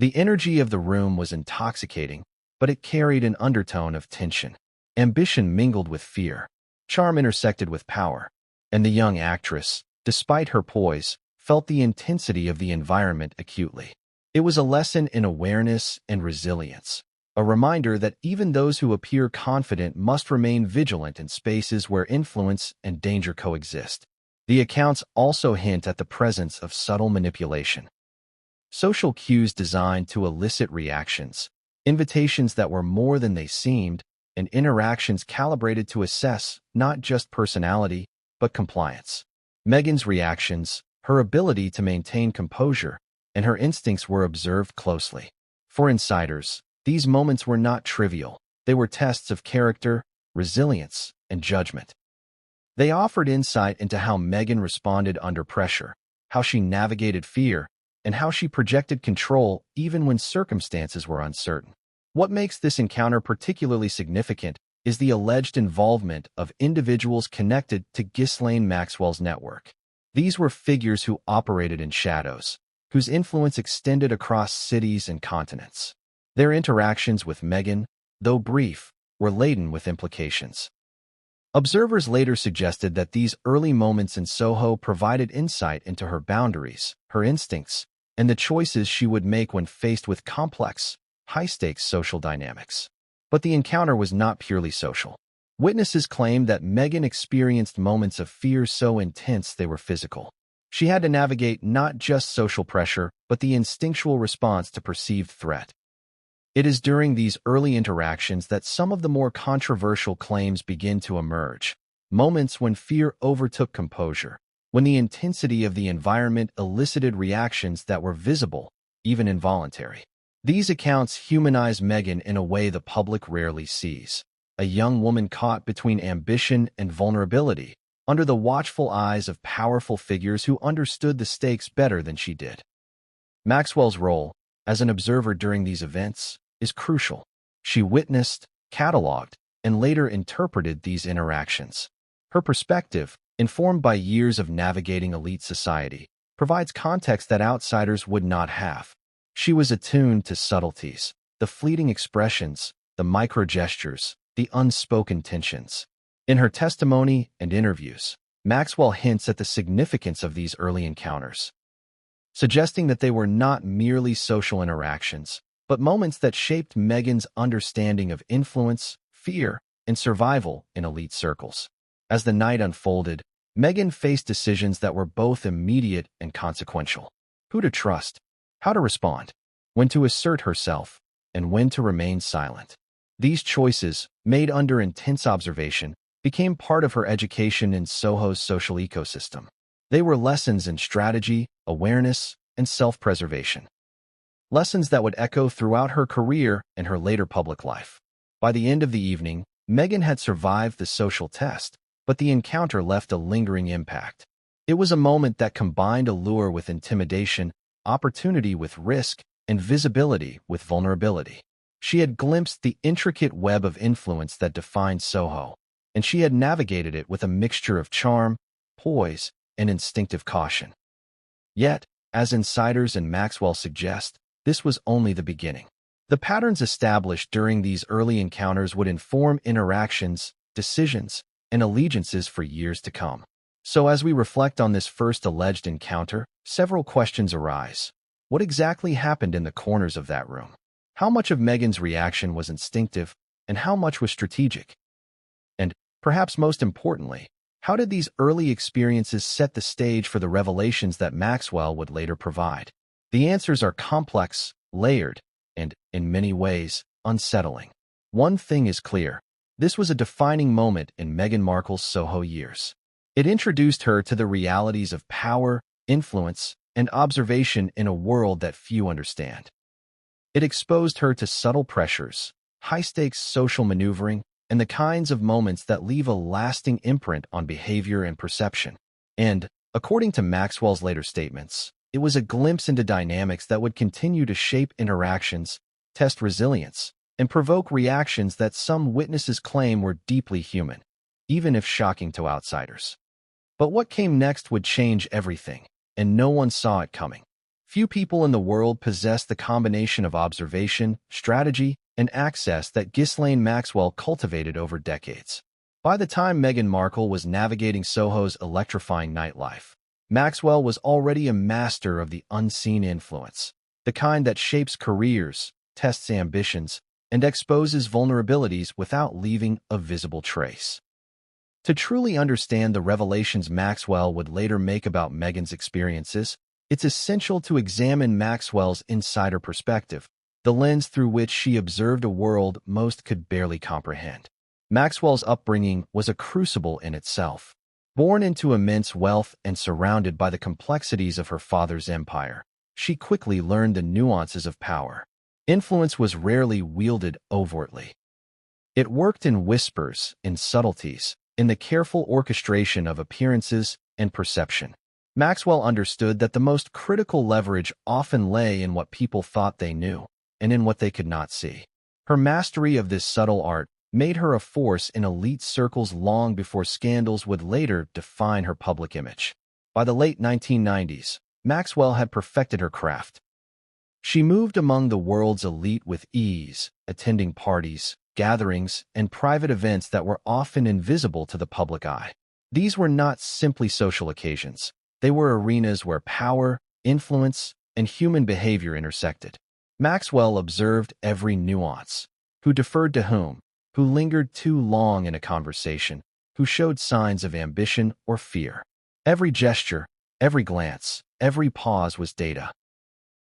The energy of the room was intoxicating, but it carried an undertone of tension. Ambition mingled with fear. Charm intersected with power. And the young actress, despite her poise, felt the intensity of the environment acutely. It was a lesson in awareness and resilience, a reminder that even those who appear confident must remain vigilant in spaces where influence and danger coexist. The accounts also hint at the presence of subtle manipulation. Social cues designed to elicit reactions, invitations that were more than they seemed, and interactions calibrated to assess not just personality, but compliance. Meghan's reactions, her ability to maintain composure, and her instincts were observed closely. For insiders, these moments were not trivial. They were tests of character, resilience, and judgment. They offered insight into how Meghan responded under pressure, how she navigated fear, and how she projected control even when circumstances were uncertain. What makes this encounter particularly significant is the alleged involvement of individuals connected to Ghislaine Maxwell's network. These were figures who operated in shadows, whose influence extended across cities and continents. Their interactions with Meghan, though brief, were laden with implications. Observers later suggested that these early moments in Soho provided insight into her boundaries, her instincts, and the choices she would make when faced with complex, high-stakes social dynamics. But the encounter was not purely social. Witnesses claimed that Meghan experienced moments of fear so intense they were physical. She had to navigate not just social pressure, but the instinctual response to perceived threat. It is during these early interactions that some of the more controversial claims begin to emerge, moments when fear overtook composure, when the intensity of the environment elicited reactions that were visible, even involuntary. These accounts humanize Meghan in a way the public rarely sees, a young woman caught between ambition and vulnerability, under the watchful eyes of powerful figures who understood the stakes better than she did. Maxwell's role, as an observer during these events, is crucial. She witnessed, cataloged, and later interpreted these interactions. Her perspective, informed by years of navigating elite society, provides context that outsiders would not have. She was attuned to subtleties, the fleeting expressions, the micro-gestures, the unspoken tensions. In her testimony and interviews, Maxwell hints at the significance of these early encounters, suggesting that they were not merely social interactions, but moments that shaped Meghan's understanding of influence, fear, and survival in elite circles. As the night unfolded, Meghan faced decisions that were both immediate and consequential. Who to trust, how to respond, when to assert herself, and when to remain silent. These choices, made under intense observation, became part of her education in Soho's social ecosystem. They were lessons in strategy, awareness, and self-preservation. Lessons that would echo throughout her career and her later public life. By the end of the evening, Meghan had survived the social test, but the encounter left a lingering impact. It was a moment that combined allure with intimidation, opportunity with risk, and visibility with vulnerability. She had glimpsed the intricate web of influence that defined Soho, and she had navigated it with a mixture of charm, poise, and instinctive caution. Yet, as insiders and Maxwell suggest, this was only the beginning. The patterns established during these early encounters would inform interactions, decisions, and allegiances for years to come. So as we reflect on this first alleged encounter, several questions arise. What exactly happened in the corners of that room? How much of Meghan's reaction was instinctive, and how much was strategic? And, perhaps most importantly, how did these early experiences set the stage for the revelations that Maxwell would later provide? The answers are complex, layered, and, in many ways, unsettling. One thing is clear. This was a defining moment in Meghan Markle's Soho years. It introduced her to the realities of power, influence, and observation in a world that few understand. It exposed her to subtle pressures, high-stakes social maneuvering, and the kinds of moments that leave a lasting imprint on behavior and perception. And, according to Maxwell's later statements, it was a glimpse into dynamics that would continue to shape interactions, test resilience, and provoke reactions that some witnesses claim were deeply human, even if shocking to outsiders. But what came next would change everything, and no one saw it coming. Few people in the world possessed the combination of observation, strategy, and access that Ghislaine Maxwell cultivated over decades. By the time Meghan Markle was navigating Soho's electrifying nightlife, Maxwell was already a master of the unseen influence, the kind that shapes careers, tests ambitions, and exposes vulnerabilities without leaving a visible trace. To truly understand the revelations Maxwell would later make about Meghan's experiences, it's essential to examine Maxwell's insider perspective, the lens through which she observed a world most could barely comprehend. Maxwell's upbringing was a crucible in itself. Born into immense wealth and surrounded by the complexities of her father's empire, she quickly learned the nuances of power. Influence was rarely wielded overtly. It worked in whispers, in subtleties, in the careful orchestration of appearances and perception. Maxwell understood that the most critical leverage often lay in what people thought they knew, and in what they could not see. Her mastery of this subtle art made her a force in elite circles long before scandals would later define her public image. By the late 1990s, Maxwell had perfected her craft. She moved among the world's elite with ease, attending parties, gatherings, and private events that were often invisible to the public eye. These were not simply social occasions. They were arenas where power, influence, and human behavior intersected. Maxwell observed every nuance. Who deferred to whom? Who lingered too long in a conversation? Who showed signs of ambition or fear? Every gesture, every glance, every pause was data.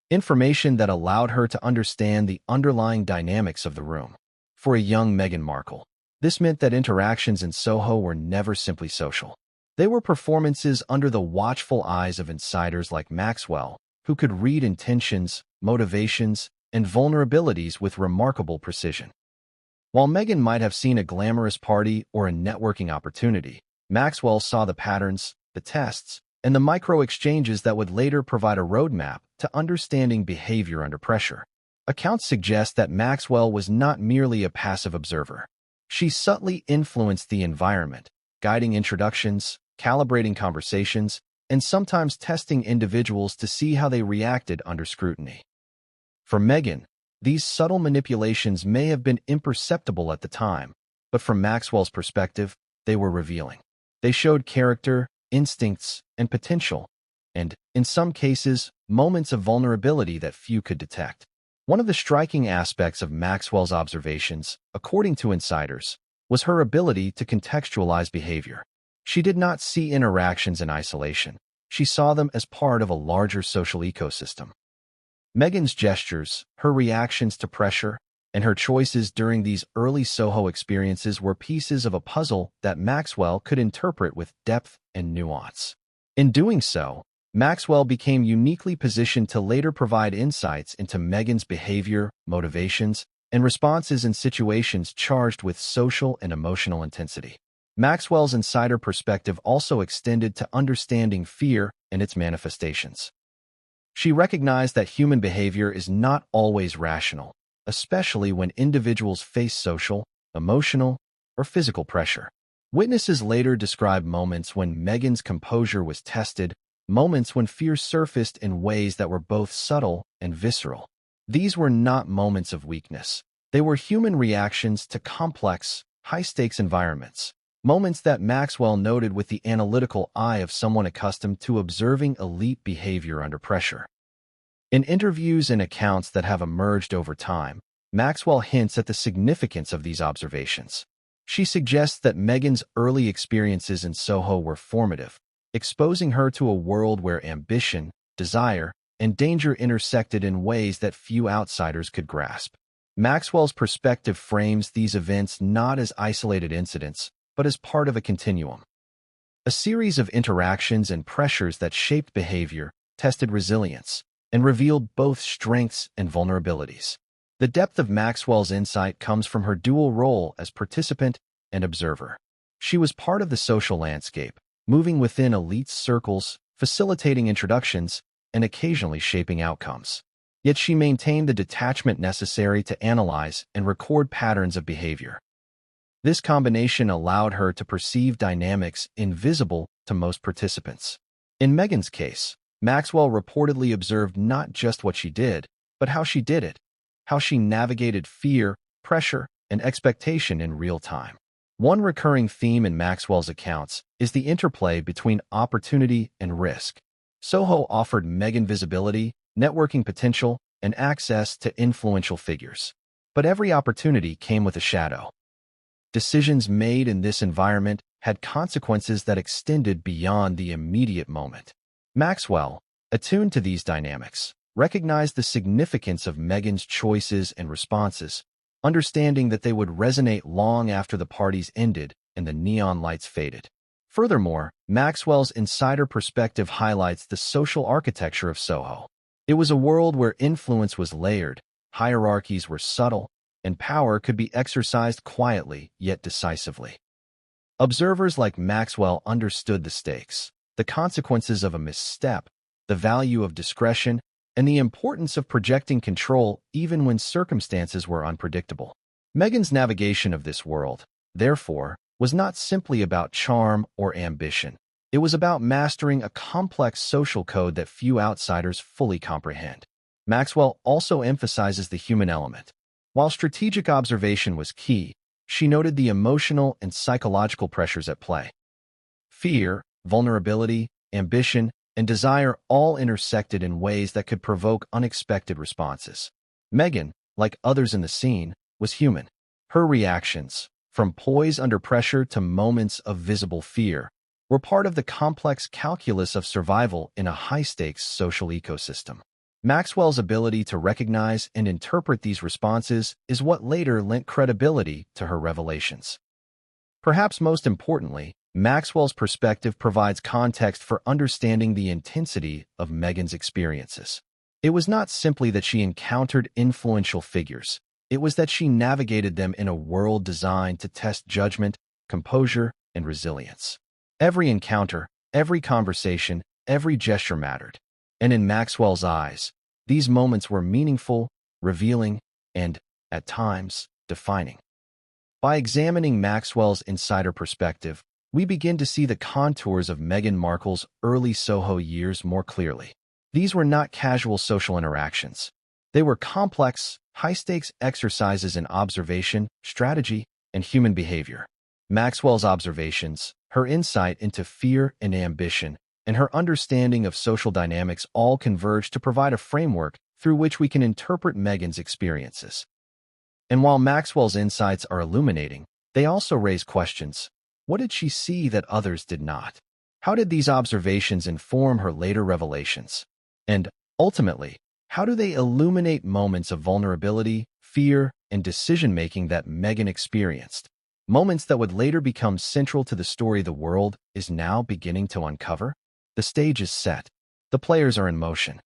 Information that allowed her to understand the underlying dynamics of the room. For a young Meghan Markle, this meant that interactions in Soho were never simply social. They were performances under the watchful eyes of insiders like Maxwell, who could read intentions, motivations, and vulnerabilities with remarkable precision. While Meghan might have seen a glamorous party or a networking opportunity, Maxwell saw the patterns, the tests, and the micro-exchanges that would later provide a roadmap to understanding behavior under pressure. Accounts suggest that Maxwell was not merely a passive observer. She subtly influenced the environment, guiding introductions, calibrating conversations, and sometimes testing individuals to see how they reacted under scrutiny. For Meghan, these subtle manipulations may have been imperceptible at the time, but from Maxwell's perspective, they were revealing. They showed character, instincts, and potential, and, in some cases, moments of vulnerability that few could detect. One of the striking aspects of Maxwell's observations, according to insiders, was her ability to contextualize behavior. She did not see interactions in isolation. She saw them as part of a larger social ecosystem. Meghan's gestures, her reactions to pressure, and her choices during these early Soho experiences were pieces of a puzzle that Maxwell could interpret with depth and nuance. In doing so, Maxwell became uniquely positioned to later provide insights into Meghan's behavior, motivations, and responses in situations charged with social and emotional intensity. Maxwell's insider perspective also extended to understanding fear and its manifestations. She recognized that human behavior is not always rational, especially when individuals face social, emotional, or physical pressure. Witnesses later described moments when Meghan's composure was tested, moments when fear surfaced in ways that were both subtle and visceral. These were not moments of weakness. They were human reactions to complex, high-stakes environments. moments that Maxwell noted with the analytical eye of someone accustomed to observing elite behavior under pressure. In interviews and accounts that have emerged over time, Maxwell hints at the significance of these observations. She suggests that Meghan's early experiences in Soho were formative, exposing her to a world where ambition, desire, and danger intersected in ways that few outsiders could grasp. Maxwell's perspective frames these events not as isolated incidents, but as part of a continuum. A series of interactions and pressures that shaped behavior, tested resilience, and revealed both strengths and vulnerabilities. The depth of Maxwell's insight comes from her dual role as participant and observer. She was part of the social landscape, moving within elite circles, facilitating introductions, and occasionally shaping outcomes. Yet she maintained the detachment necessary to analyze and record patterns of behavior. This combination allowed her to perceive dynamics invisible to most participants. In Meghan's case, Maxwell reportedly observed not just what she did, but how she did it, how she navigated fear, pressure, and expectation in real time. One recurring theme in Maxwell's accounts is the interplay between opportunity and risk. Soho offered Meghan visibility, networking potential, and access to influential figures. But every opportunity came with a shadow. Decisions made in this environment had consequences that extended beyond the immediate moment. Maxwell, attuned to these dynamics, recognized the significance of Meghan's choices and responses, understanding that they would resonate long after the parties ended and the neon lights faded. Furthermore, Maxwell's insider perspective highlights the social architecture of Soho. It was a world where influence was layered, hierarchies were subtle, and power could be exercised quietly yet decisively. Observers like Maxwell understood the stakes, the consequences of a misstep, the value of discretion, and the importance of projecting control even when circumstances were unpredictable. Meghan's navigation of this world, therefore, was not simply about charm or ambition. It was about mastering a complex social code that few outsiders fully comprehend. Maxwell also emphasizes the human element. While strategic observation was key, she noted the emotional and psychological pressures at play. Fear, vulnerability, ambition, and desire all intersected in ways that could provoke unexpected responses. Meghan, like others in the scene, was human. Her reactions, from poise under pressure to moments of visible fear, were part of the complex calculus of survival in a high-stakes social ecosystem. Maxwell's ability to recognize and interpret these responses is what later lent credibility to her revelations. Perhaps most importantly, Maxwell's perspective provides context for understanding the intensity of Meghan's experiences. It was not simply that she encountered influential figures. It was that she navigated them in a world designed to test judgment, composure, and resilience. Every encounter, every conversation, every gesture mattered. And in Maxwell's eyes, these moments were meaningful, revealing, and, at times, defining. By examining Maxwell's insider perspective, we begin to see the contours of Meghan Markle's early Soho years more clearly. These were not casual social interactions. They were complex, high-stakes exercises in observation, strategy, and human behavior. Maxwell's observations, her insight into fear and ambition, and her understanding of social dynamics all converge to provide a framework through which we can interpret Meghan's experiences. And while Maxwell's insights are illuminating, they also raise questions. What did she see that others did not? How did these observations inform her later revelations? And, ultimately, how do they illuminate moments of vulnerability, fear, and decision-making that Meghan experienced? Moments that would later become central to the story the world is now beginning to uncover? The stage is set. The players are in motion.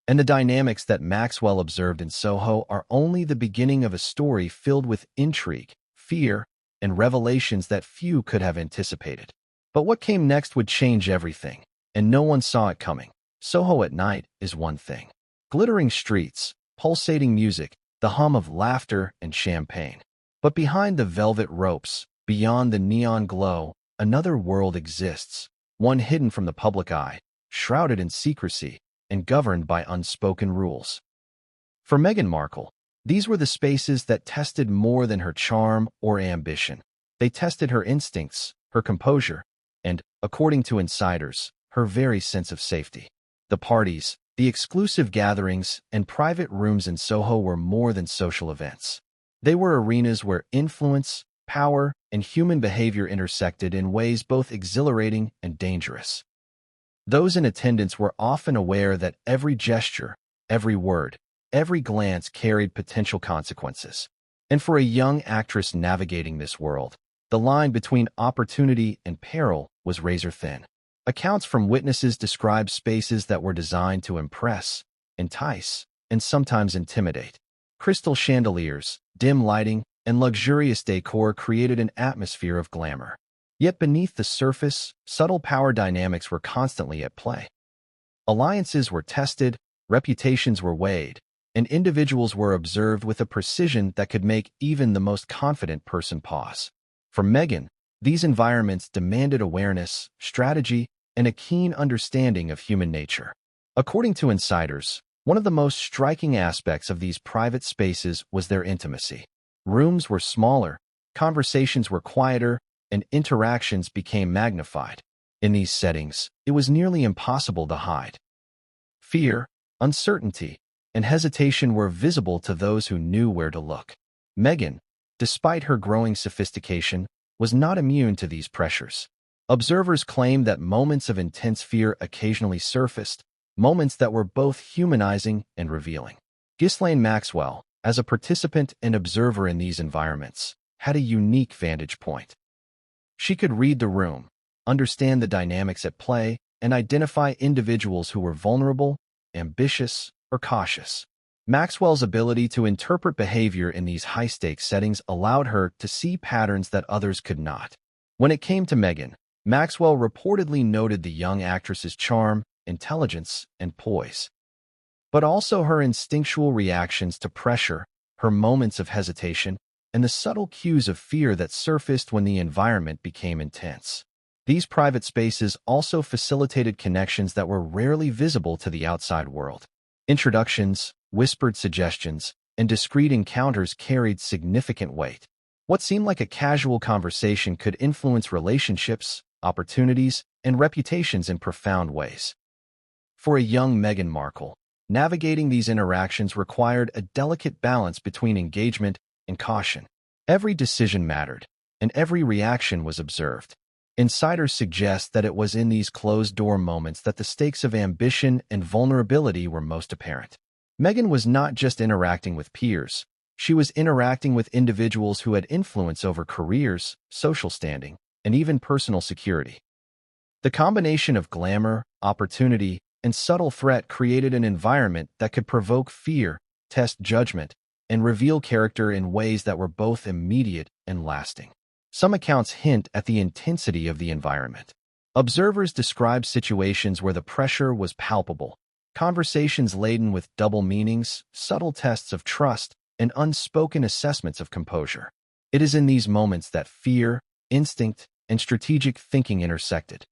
And the dynamics that Maxwell observed in Soho are only the beginning of a story filled with intrigue, fear, and revelations that few could have anticipated. But what came next would change everything, and no one saw it coming. Soho at night is one thing. Glittering streets, pulsating music, the hum of laughter and champagne. But behind the velvet ropes, beyond the neon glow, another world exists, one hidden from the public eye, shrouded in secrecy, and governed by unspoken rules. For Meghan Markle, these were the spaces that tested more than her charm or ambition. They tested her instincts, her composure, and, according to insiders, her very sense of safety. The parties, the exclusive gatherings, and private rooms in Soho were more than social events. They were arenas where influence, power, and human behavior intersected in ways both exhilarating and dangerous. Those in attendance were often aware that every gesture, every word, every glance carried potential consequences. And for a young actress navigating this world, the line between opportunity and peril was razor thin. Accounts from witnesses described spaces that were designed to impress, entice, and sometimes intimidate. Crystal chandeliers, dim lighting, and luxurious decor created an atmosphere of glamour. Yet beneath the surface, subtle power dynamics were constantly at play. Alliances were tested, reputations were weighed, and individuals were observed with a precision that could make even the most confident person pause. For Meghan, these environments demanded awareness, strategy, and a keen understanding of human nature. According to insiders, one of the most striking aspects of these private spaces was their intimacy. Rooms were smaller, conversations were quieter, and interactions became magnified. In these settings, it was nearly impossible to hide. Fear, uncertainty, and hesitation were visible to those who knew where to look. Meghan, despite her growing sophistication, was not immune to these pressures. Observers claimed that moments of intense fear occasionally surfaced, moments that were both humanizing and revealing. Ghislaine Maxwell, as a participant and observer in these environments, had a unique vantage point. She could read the room, understand the dynamics at play, and identify individuals who were vulnerable, ambitious, or cautious. Maxwell's ability to interpret behavior in these high-stakes settings allowed her to see patterns that others could not. When it came to Meghan, Maxwell reportedly noted the young actress's charm, intelligence, and poise, but also her instinctual reactions to pressure, her moments of hesitation, and the subtle cues of fear that surfaced when the environment became intense. These private spaces also facilitated connections that were rarely visible to the outside world. Introductions, whispered suggestions, and discreet encounters carried significant weight. What seemed like a casual conversation could influence relationships, opportunities, and reputations in profound ways. For a young Meghan Markle, navigating these interactions required a delicate balance between engagement and caution. Every decision mattered, and every reaction was observed. Insiders suggest that it was in these closed-door moments that the stakes of ambition and vulnerability were most apparent. Meghan was not just interacting with peers, she was interacting with individuals who had influence over careers, social standing, and even personal security. The combination of glamour, opportunity, and subtle threat created an environment that could provoke fear, test judgment, and reveal character in ways that were both immediate and lasting. Some accounts hint at the intensity of the environment. Observers describe situations where the pressure was palpable, conversations laden with double meanings, subtle tests of trust, and unspoken assessments of composure. It is in these moments that fear, instinct, and strategic thinking intersected.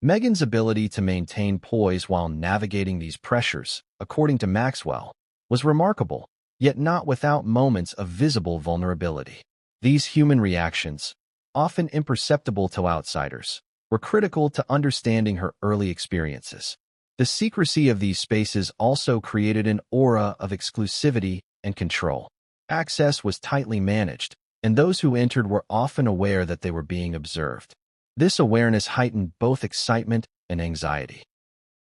Meghan's ability to maintain poise while navigating these pressures, according to Maxwell, was remarkable, yet not without moments of visible vulnerability. These human reactions, often imperceptible to outsiders, were critical to understanding her early experiences. The secrecy of these spaces also created an aura of exclusivity and control. Access was tightly managed, and those who entered were often aware that they were being observed. This awareness heightened both excitement and anxiety.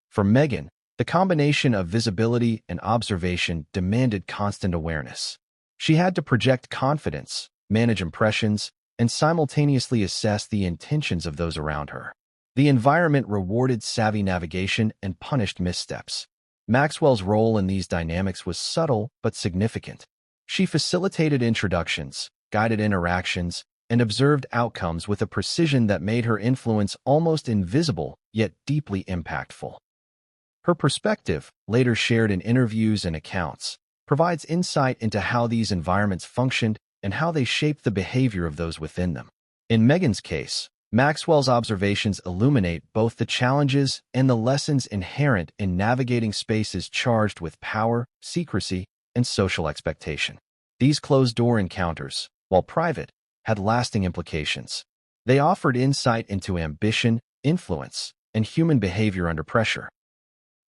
For Meghan, the combination of visibility and observation demanded constant awareness. She had to project confidence, manage impressions, and simultaneously assess the intentions of those around her. The environment rewarded savvy navigation and punished missteps. Maxwell's role in these dynamics was subtle but significant. She facilitated introductions, guided interactions, and observed outcomes with a precision that made her influence almost invisible yet deeply impactful. Her perspective, later shared in interviews and accounts, provides insight into how these environments functioned and how they shaped the behavior of those within them. In Meghan's case, Maxwell's observations illuminate both the challenges and the lessons inherent in navigating spaces charged with power, secrecy, and social expectation. These closed-door encounters, while private, had lasting implications. They offered insight into ambition, influence, and human behavior under pressure.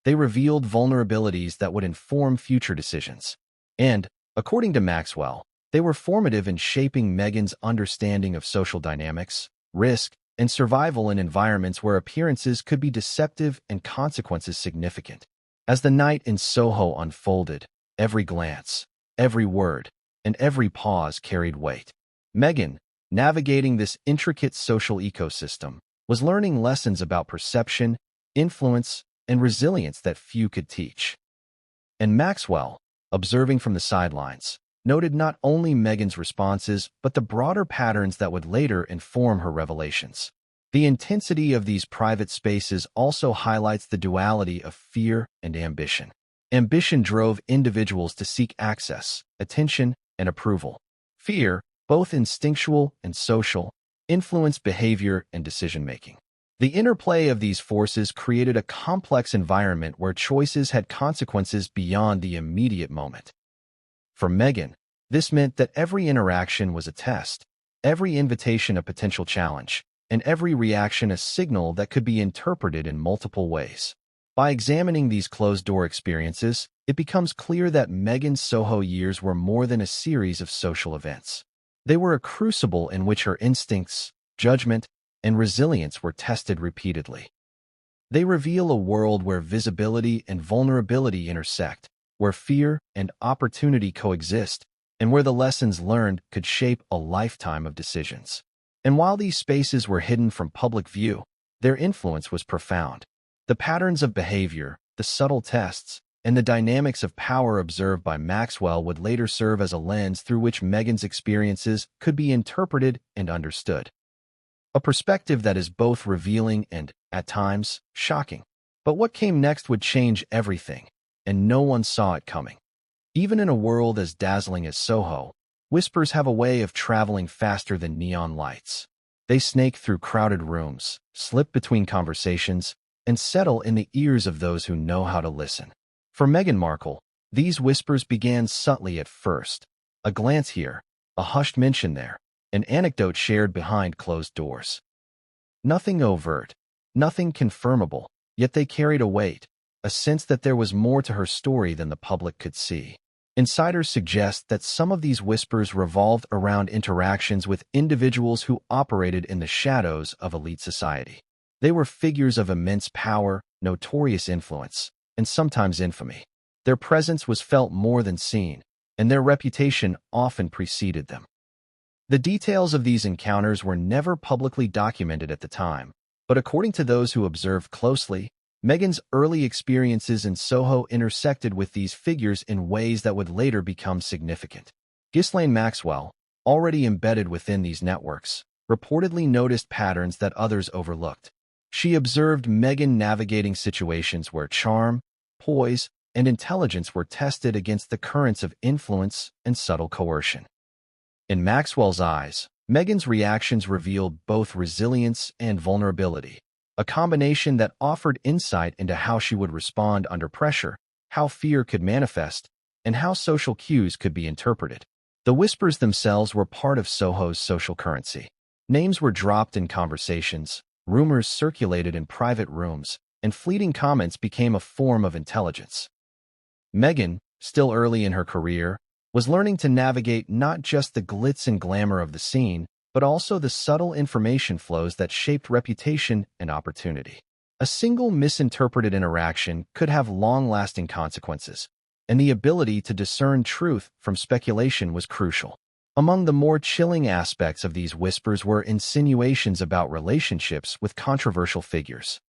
They revealed vulnerabilities that would inform future decisions. And, according to Maxwell, they were formative in shaping Meghan's understanding of social dynamics, risk, and survival in environments where appearances could be deceptive and consequences significant. As the night in Soho unfolded, every glance, every word, and every pause carried weight. Meghan, navigating this intricate social ecosystem, was learning lessons about perception, influence, and resilience that few could teach. And Maxwell, observing from the sidelines, noted not only Meghan's responses but the broader patterns that would later inform her revelations. The intensity of these private spaces also highlights the duality of fear and ambition. Ambition drove individuals to seek access, attention, and approval. Fear, both instinctual and social, influenced behavior and decision-making. The interplay of these forces created a complex environment where choices had consequences beyond the immediate moment. For Meghan, this meant that every interaction was a test, every invitation a potential challenge, and every reaction a signal that could be interpreted in multiple ways. By examining these closed-door experiences, it becomes clear that Meghan's Soho years were more than a series of social events. They were a crucible in which her instincts, judgment, and resilience were tested repeatedly. They reveal a world where visibility and vulnerability intersect, where fear and opportunity coexist, and where the lessons learned could shape a lifetime of decisions. And while these spaces were hidden from public view, their influence was profound. The patterns of behavior, the subtle tests, and the dynamics of power observed by Maxwell would later serve as a lens through which Meghan's experiences could be interpreted and understood. A perspective that is both revealing and, at times, shocking. But what came next would change everything, and no one saw it coming. Even in a world as dazzling as Soho, whispers have a way of traveling faster than neon lights. They snake through crowded rooms, slip between conversations, and settle in the ears of those who know how to listen. For Meghan Markle, these whispers began subtly at first. A glance here, a hushed mention there, an anecdote shared behind closed doors. Nothing overt, nothing confirmable, yet they carried a weight, a sense that there was more to her story than the public could see. Insiders suggest that some of these whispers revolved around interactions with individuals who operated in the shadows of elite society. They were figures of immense power, notorious influence, and sometimes infamy. Their presence was felt more than seen, and their reputation often preceded them. The details of these encounters were never publicly documented at the time, but according to those who observed closely, Meghan's early experiences in Soho intersected with these figures in ways that would later become significant. Ghislaine Maxwell, already embedded within these networks, reportedly noticed patterns that others overlooked. She observed Meghan navigating situations where charm, poise, and intelligence were tested against the currents of influence and subtle coercion. In Maxwell's eyes, Meghan's reactions revealed both resilience and vulnerability, a combination that offered insight into how she would respond under pressure, how fear could manifest, and how social cues could be interpreted. The whispers themselves were part of Soho's social currency. Names were dropped in conversations, rumors circulated in private rooms, and fleeting comments became a form of intelligence. Meghan, still early in her career, was learning to navigate not just the glitz and glamour of the scene, but also the subtle information flows that shaped reputation and opportunity. A single misinterpreted interaction could have long-lasting consequences, and the ability to discern truth from speculation was crucial. Among the more chilling aspects of these whispers were insinuations about relationships with controversial figures.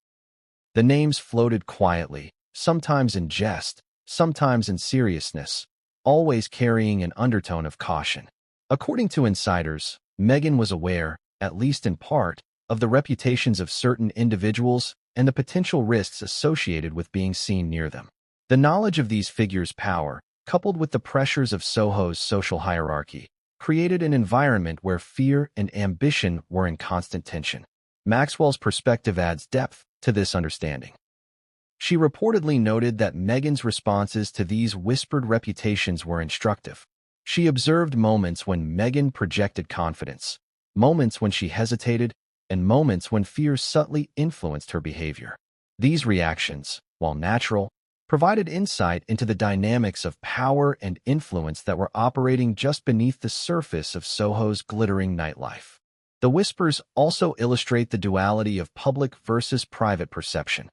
The names floated quietly, sometimes in jest, sometimes in seriousness, always carrying an undertone of caution. According to insiders, Meghan was aware, at least in part, of the reputations of certain individuals and the potential risks associated with being seen near them. The knowledge of these figures' power, coupled with the pressures of Soho's social hierarchy, created an environment where fear and ambition were in constant tension. Maxwell's perspective adds depth to this understanding. She reportedly noted that Meghan's responses to these whispered reputations were instructive. She observed moments when Meghan projected confidence, moments when she hesitated, and moments when fear subtly influenced her behavior. These reactions, while natural, provided insight into the dynamics of power and influence that were operating just beneath the surface of Soho's glittering nightlife. The whispers also illustrate the duality of public versus private perception.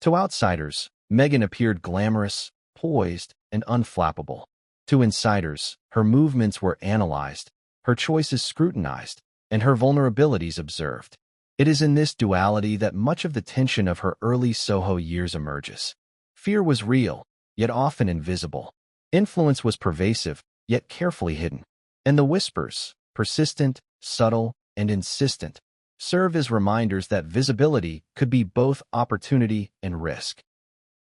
To outsiders, Meghan appeared glamorous, poised, and unflappable. To insiders, her movements were analyzed, her choices scrutinized, and her vulnerabilities observed. It is in this duality that much of the tension of her early Soho years emerges. Fear was real, yet often invisible. Influence was pervasive, yet carefully hidden. And the whispers, persistent, subtle, and insistent, serve as reminders that visibility could be both opportunity and risk.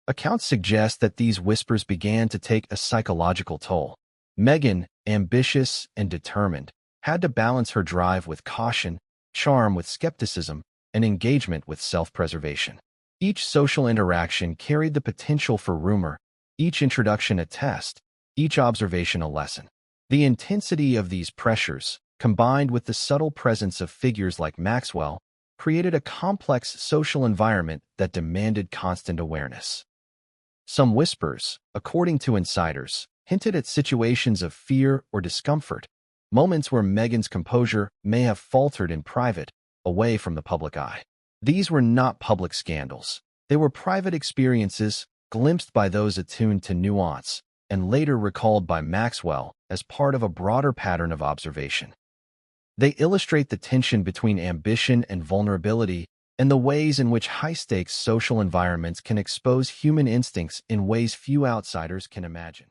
Accounts suggest that these whispers began to take a psychological toll. Meghan, ambitious and determined, had to balance her drive with caution, charm with skepticism, and engagement with self-preservation. Each social interaction carried the potential for rumor, each introduction a test, each observation a lesson. The intensity of these pressures, combined with the subtle presence of figures like Maxwell, created a complex social environment that demanded constant awareness. Some whispers, according to insiders, hinted at situations of fear or discomfort, moments where Meghan's composure may have faltered in private, away from the public eye. These were not public scandals. They were private experiences, glimpsed by those attuned to nuance, and later recalled by Maxwell as part of a broader pattern of observation. They illustrate the tension between ambition and vulnerability and the ways in which high-stakes social environments can expose human instincts in ways few outsiders can imagine.